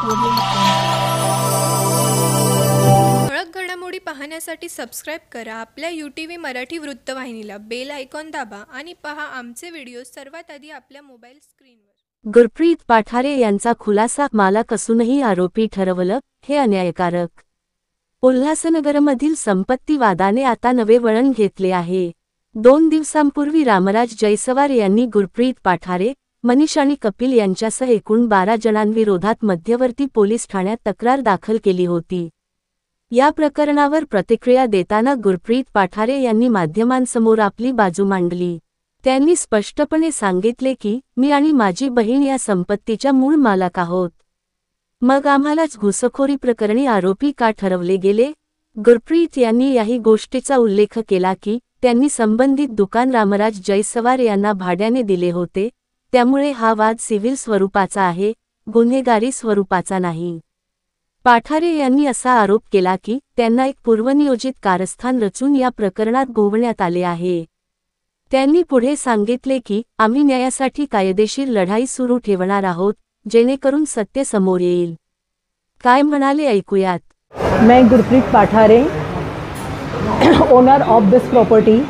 ठळक घडामोडी पाहण्यासाठी सबस्क्राईब करा आपल्या UTV मराठी वृत्तवाहिनीला, बेल आयकॉन दाबा आणि पहा आमचे व्हिडिओ सर्वात आधी आपल्या मोबाईल स्क्रीनवर। गुरप्रीत पाठारे यांचा खुलासा, मालक असूनही आरोपी ठरवलं हे अन्यायकारक। उल्हासनगरमधील संपत्ती वादाने आता नवे वळण घेतले आहे। 2 दिवसांपूर्वी रामराज जयसवार यांनी गुरप्रीत पाठारे, मनीष आणि कपिल यांच्यासह एकूण 12 जणांविरोधात मध्यवर्ती पोलीस ठाण्यात तक्रार दाखल केली होती। या प्रकरणावर प्रतिक्रिया देताना गुरप्रीत पाठारे यांनी माध्यमांसमोर आपली बाजू मांडली। त्यांनी स्पष्टपणे सांगितले की मी आणि माझी बहीण या संपत्तीच्या मूळ मालक आहोत। मग आम्हालाच घुसखोरी प्रकरणी आरोपी का ठरवले गेले? गुरप्रीत यांनी याही गोष्टीचा उल्लेख केला की त्यांनी संबंधित दुकान रामराज जयसवार यांना भाड्याने दिले होते, त्यामुळे हा वाद सिव्हिल स्वरूपाचा आहे, गुन्हेगारी स्वरूपाचा नाही। पाठारे यांनी असा आरोप केला की त्यांना एक पूर्वनियोजित कारस्थान रचून या प्रकरणात गोवण्यात आले आहे। त्यांनी पुढे सांगितले की आम्ही न्यायासाठी कायदेशीर लढाई सुरू ठेवणार आहोत, जेणेकरून सत्य समोर येईल। काय म्हणाले ऐकूयात। मैं Gurpreet Pathare, owner of this property.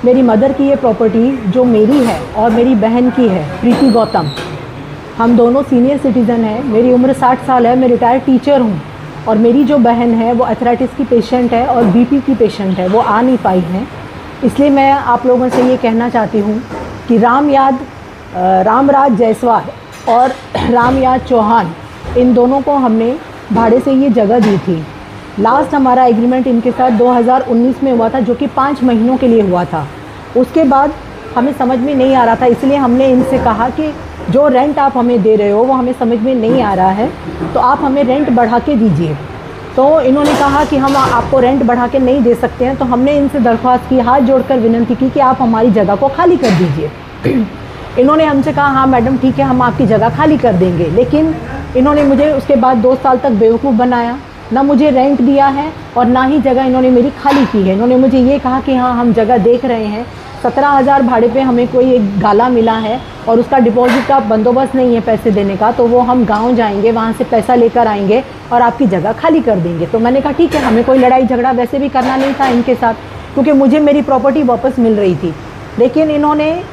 मेरी मदर की ये प्रॉपर्टी जो मेरी है और मेरी बहन की है प्रीति गौतम, हम दोनों सीनियर सिटीज़न हैं। मेरी उम्र 60 साल है, मैं रिटायर्ड टीचर हूँ और मेरी जो बहन है वो एथराइटिस की पेशेंट है और BP की पेशेंट है, वो आ नहीं पाई हैं। इसलिए मैं आप लोगों से ये कहना चाहती हूँ कि रामराज जयसवार और रामयाद चौहान, इन दोनों को हमने भाड़े से ये जगह दी थी। लास्ट हमारा एग्रीमेंट इनके साथ 2019 में हुआ था, जो कि 5 महीनों के लिए हुआ था। उसके बाद हमें समझ में नहीं आ रहा था, इसलिए हमने इनसे कहा कि जो रेंट आप हमें दे रहे हो वो हमें समझ में नहीं आ रहा है, तो आप हमें रेंट बढ़ा के दीजिए। तो इन्होंने कहा कि हम आपको रेंट बढ़ा के नहीं दे सकते हैं। तो हमने इनसे दरख्वास्त की, हाथ जोड़कर विनती की कि आप हमारी जगह को खाली कर दीजिए। इन्होंने हमसे कहा हाँ मैडम ठीक है, हम आपकी जगह खाली कर देंगे। लेकिन इन्होंने मुझे उसके बाद 2 साल तक बेवकूफ़ बनाया, ना मुझे रेंट दिया है और ना ही जगह इन्होंने मेरी खाली की है। इन्होंने मुझे ये कहा कि हाँ हम जगह देख रहे हैं, 17,000 भाड़े पे हमें कोई एक गाला मिला है और उसका डिपॉजिट का बंदोबस्त नहीं है पैसे देने का, तो वो हम गांव जाएंगे, वहाँ से पैसा लेकर आएंगे और आपकी जगह खाली कर देंगे। तो मैंने कहा ठीक है, हमें कोई लड़ाई झगड़ा वैसे भी करना नहीं था इनके साथ, क्योंकि मुझे मेरी प्रॉपर्टी वापस मिल रही थी। लेकिन इन्होंने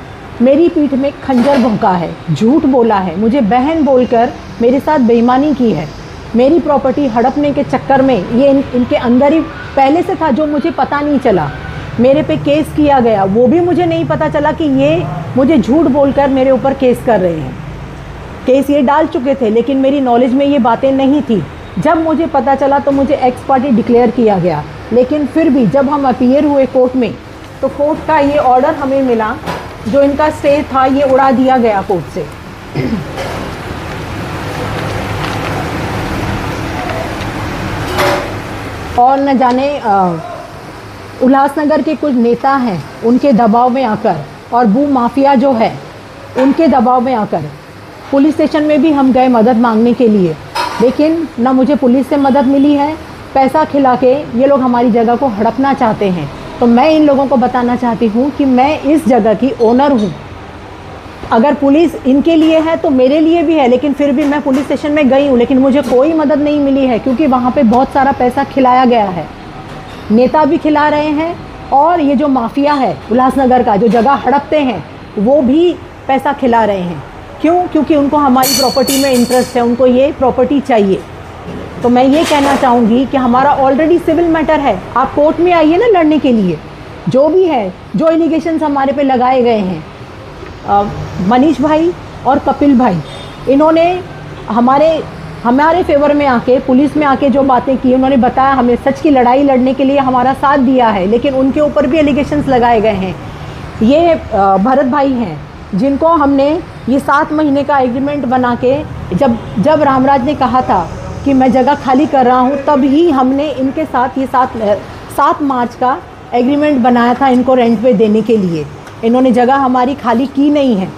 मेरी पीठ में खंजर भोंका है, झूठ बोला है, मुझे बहन बोलकर मेरे साथ बेईमानी की है। मेरी प्रॉपर्टी हड़पने के चक्कर में ये इनके अंदर ही पहले से था, जो मुझे पता नहीं चला। मेरे पे केस किया गया, वो भी मुझे नहीं पता चला कि ये मुझे झूठ बोलकर मेरे ऊपर केस कर रहे हैं। केस ये डाल चुके थे, लेकिन मेरी नॉलेज में ये बातें नहीं थी। जब मुझे पता चला तो मुझे एक्स पार्टी डिक्लेयर किया गया। लेकिन फिर भी जब हम अपीयर हुए कोर्ट में, तो कोर्ट का ये ऑर्डर हमें मिला, जो इनका स्टे था ये उड़ा दिया गया कोर्ट से। और न जाने उल्लासनगर के कुछ नेता हैं, उनके दबाव में आकर, और भू माफिया जो है उनके दबाव में आकर पुलिस स्टेशन में भी हम गए मदद मांगने के लिए, लेकिन ना मुझे पुलिस से मदद मिली है। पैसा खिला के ये लोग हमारी जगह को हड़पना चाहते हैं। तो मैं इन लोगों को बताना चाहती हूँ कि मैं इस जगह की ओनर हूँ। अगर पुलिस इनके लिए है तो मेरे लिए भी है, लेकिन फिर भी मैं पुलिस स्टेशन में गई हूँ, लेकिन मुझे कोई मदद नहीं मिली है, क्योंकि वहाँ पे बहुत सारा पैसा खिलाया गया है। नेता भी खिला रहे हैं और ये जो माफिया है उल्लासनगर का, जो जगह हड़पते हैं, वो भी पैसा खिला रहे हैं। क्यों? क्योंकि उनको हमारी प्रॉपर्टी में इंटरेस्ट है, उनको ये प्रॉपर्टी चाहिए। तो मैं ये कहना चाहूँगी कि हमारा ऑलरेडी सिविल मैटर है, आप कोर्ट में आइए ना लड़ने के लिए। जो भी है, जो एलिगेशंस हमारे पे लगाए गए हैं, मनीष भाई और कपिल भाई, इन्होंने हमारे फेवर में आके, पुलिस में आके जो बातें की, उन्होंने बताया हमें सच की लड़ाई लड़ने के लिए हमारा साथ दिया है, लेकिन उनके ऊपर भी एलिगेशंस लगाए गए हैं। ये भरत भाई हैं, जिनको हमने ये 7 महीने का एग्रीमेंट बना के, जब रामराज ने कहा था कि मैं जगह खाली कर रहा हूँ, तब ही हमने इनके साथ ये 7 मार्च का एग्रीमेंट बनाया था इनको रेंट पे देने के लिए। इन्होंने जगह हमारी खाली की नहीं है।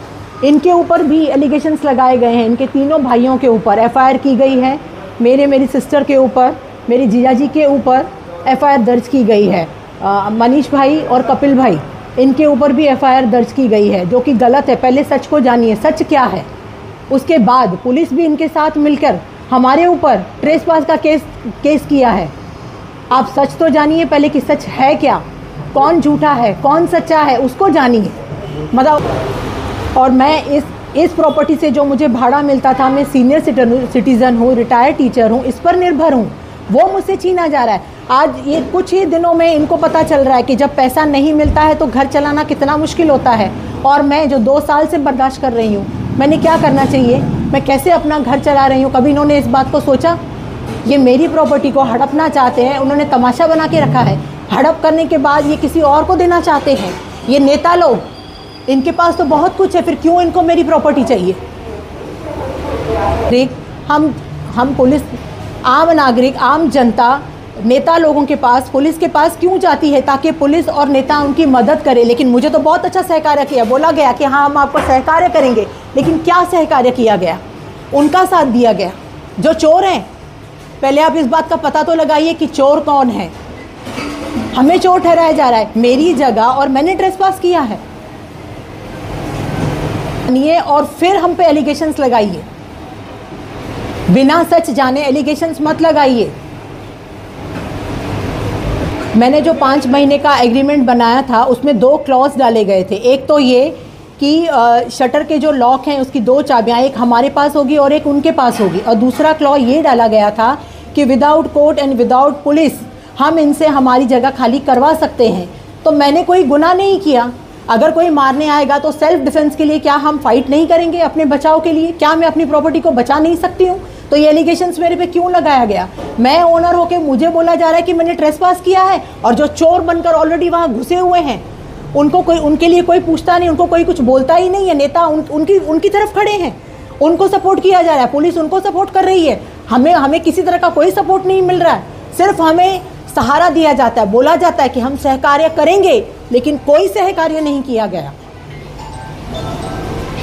इनके ऊपर भी एलिगेशंस लगाए गए हैं, इनके तीनों भाइयों के ऊपर FIR की गई है। मेरी सिस्टर के ऊपर, मेरे जीजाजी के ऊपर FIR दर्ज की गई है। मनीष भाई और कपिल भाई, इनके ऊपर भी FIR दर्ज की गई है, जो कि गलत है। पहले सच को जानिए, सच क्या है। उसके बाद पुलिस भी इनके साथ मिलकर हमारे ऊपर ट्रेसपास का केस किया है। आप सच तो जानिए पहले कि सच है क्या, कौन झूठा है कौन सच्चा है उसको जानिए। मतलब और मैं इस प्रॉपर्टी से जो मुझे भाड़ा मिलता था, मैं सीनियर सिटीज़न हूँ, रिटायर्ड टीचर हूँ, इस पर निर्भर हूँ, वो मुझसे छीना जा रहा है। आज ये कुछ ही दिनों में इनको पता चल रहा है कि जब पैसा नहीं मिलता है तो घर चलाना कितना मुश्किल होता है। और मैं जो 2 साल से बर्दाश्त कर रही हूँ, मैंने क्या करना चाहिए, मैं कैसे अपना घर चला रही हूँ, कभी इन्होंने इस बात को सोचा? ये मेरी प्रॉपर्टी को हड़पना चाहते हैं, उन्होंने तमाशा बना के रखा है। हड़प करने के बाद ये किसी और को देना चाहते हैं। ये नेता लोग, इनके पास तो बहुत कुछ है, फिर क्यों इनको मेरी प्रॉपर्टी चाहिए? हम पुलिस, आम नागरिक, आम जनता, नेता लोगों के पास, पुलिस के पास क्यों जाती है? ताकि पुलिस और नेता उनकी मदद करे। लेकिन मुझे तो बहुत अच्छा सहकार्य किया, बोला गया कि हाँ हम आपको सहकार्य करेंगे, लेकिन क्या सहकार्य किया गया? उनका साथ दिया गया जो चोर हैं। पहले आप इस बात का पता तो लगाइए कि चोर कौन है। हमें चोर ठहराया जा रहा है, मेरी जगह और मैंने ट्रेसपास किया है और फिर हम पे एलिगेशंस लगाइए। बिना सच जाने एलिगेशंस मत लगाइए। मैंने जो 5 महीने का एग्रीमेंट बनाया था उसमें 2 क्लॉज डाले गए थे। एक तो ये कि शटर के जो लॉक हैं उसकी 2 चाबियाँ, एक हमारे पास होगी और एक उनके पास होगी। और दूसरा क्लॉज ये डाला गया था कि without court and without police हम इनसे हमारी जगह खाली करवा सकते हैं। तो मैंने कोई गुनाह नहीं किया। अगर कोई मारने आएगा तो सेल्फ डिफेंस के लिए क्या हम फाइट नहीं करेंगे? अपने बचाव के लिए क्या मैं अपनी प्रॉपर्टी को बचा नहीं सकती हूँ? तो ये एलिगेशंस मेरे पे क्यों लगाया गया? मैं ओनर होके मुझे बोला जा रहा है कि मैंने ट्रेसपास किया है, और जो चोर बनकर ऑलरेडी वहाँ घुसे हुए हैं उनके लिए कोई पूछता नहीं, उनको कोई कुछ बोलता ही नहीं है। नेता उनकी तरफ खड़े हैं, उनको सपोर्ट किया जा रहा है, पुलिस उनको सपोर्ट कर रही है। हमें किसी तरह का कोई सपोर्ट नहीं मिल रहा है। सिर्फ हमें सहारा दिया जाता है, बोला जाता है कि हम सहकार्य करेंगे, लेकिन कोई सहकार्य नहीं किया गया।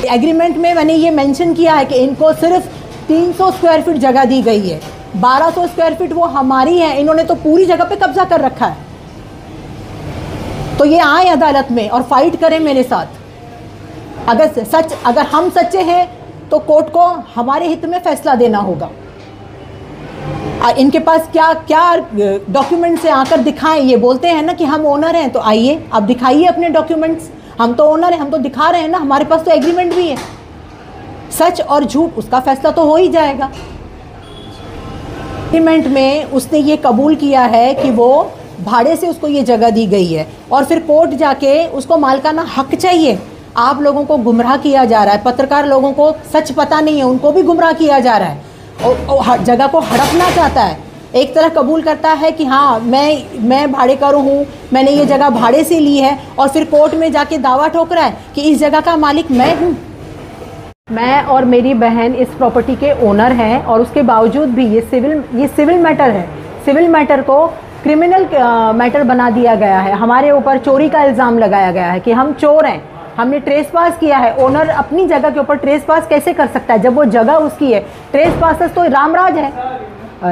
एग्रीमेंट में मैंने ये मेंशन किया है कि इनको सिर्फ 300 स्क्वायर फीट जगह दी गई है, 1200 स्क्वायर फीट वो हमारी है। इन्होंने तो पूरी जगह पे कब्जा कर रखा है। तो ये आए अदालत में और फाइट करें मेरे साथ। अगर हम सच्चे हैं तो कोर्ट को हमारे हित में फैसला देना होगा। इनके पास क्या डॉक्यूमेंट्स से आकर दिखाएं। ये बोलते हैं ना कि हम ओनर हैं, तो आइए आप दिखाइए अपने डॉक्यूमेंट्स। हम तो ओनर हैं, हम तो दिखा रहे हैं ना, हमारे पास तो एग्रीमेंट भी है। सच और झूठ उसका फैसला तो हो ही जाएगा। एग्रीमेंट में उसने ये कबूल किया है कि वो भाड़े से उसको ये जगह दी गई है, और फिर कोर्ट जाके उसको मालिकाना हक चाहिए। आप लोगों को गुमराह किया जा रहा है, पत्रकार लोगों को सच पता नहीं है, उनको भी गुमराह किया जा रहा है और जगह को हड़पना चाहता है। एक तरह कबूल करता है कि हाँ मैं भाड़ेकर हूँ, मैंने ये जगह भाड़े से ली है, और फिर कोर्ट में जाके दावा ठोक रहा है कि इस जगह का मालिक मैं हूँ। मैं और मेरी बहन इस प्रॉपर्टी के ओनर हैं, और उसके बावजूद भी ये सिविल मैटर है। सिविल मैटर को क्रिमिनल मैटर बना दिया गया है। हमारे ऊपर चोरी का इल्ज़ाम लगाया गया है कि हम चोर हैं, हमने ट्रेसपास किया है। ओनर अपनी जगह के ऊपर ट्रेसपास कैसे कर सकता है जब वो जगह उसकी है? ट्रेसपासर्स तो रामराज है,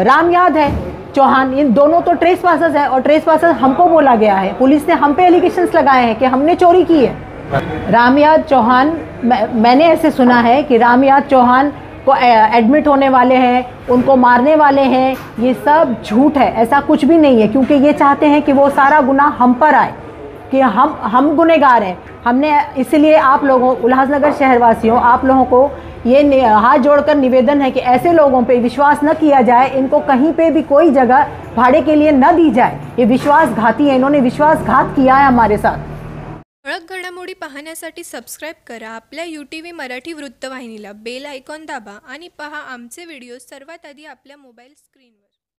रामयाद है, चौहान, इन दोनों तो ट्रेसपासर्स हैं, और ट्रेसपासर्स हमको बोला गया है। पुलिस ने हम पे एलिगेशंस लगाए हैं कि हमने चोरी की है। रामयाद चौहान, मैंने ऐसे सुना है कि रामयाद चौहान को एडमिट होने वाले हैं, उनको मारने वाले हैं। ये सब झूठ है, ऐसा कुछ भी नहीं है, क्योंकि ये चाहते हैं कि वो सारा गुनाह हम पर आए, कि हम गुनहगार हैं। हमने इसलिए आप लोगों, उल्लासनगर शहरवासियों, आप लोगों को ये हाथ जोड़कर निवेदन है कि ऐसे लोगों पे विश्वास न किया जाए। इनको कहीं पे भी कोई जगह भाड़े के लिए न दी जाए। ये विश्वासघाती है, इन्होंने विश्वासघात किया है हमारे साथ। ठळक घडामोडी पाहण्यासाठी सबस्क्राईब करा आपल्या UTV मराठी वृत्तवाहिनीला, बेल आयकॉन दाबा आणि पहा आमचे व्हिडिओ सर्वात आधी आपल्या मोबाईल स्क्रीनवर।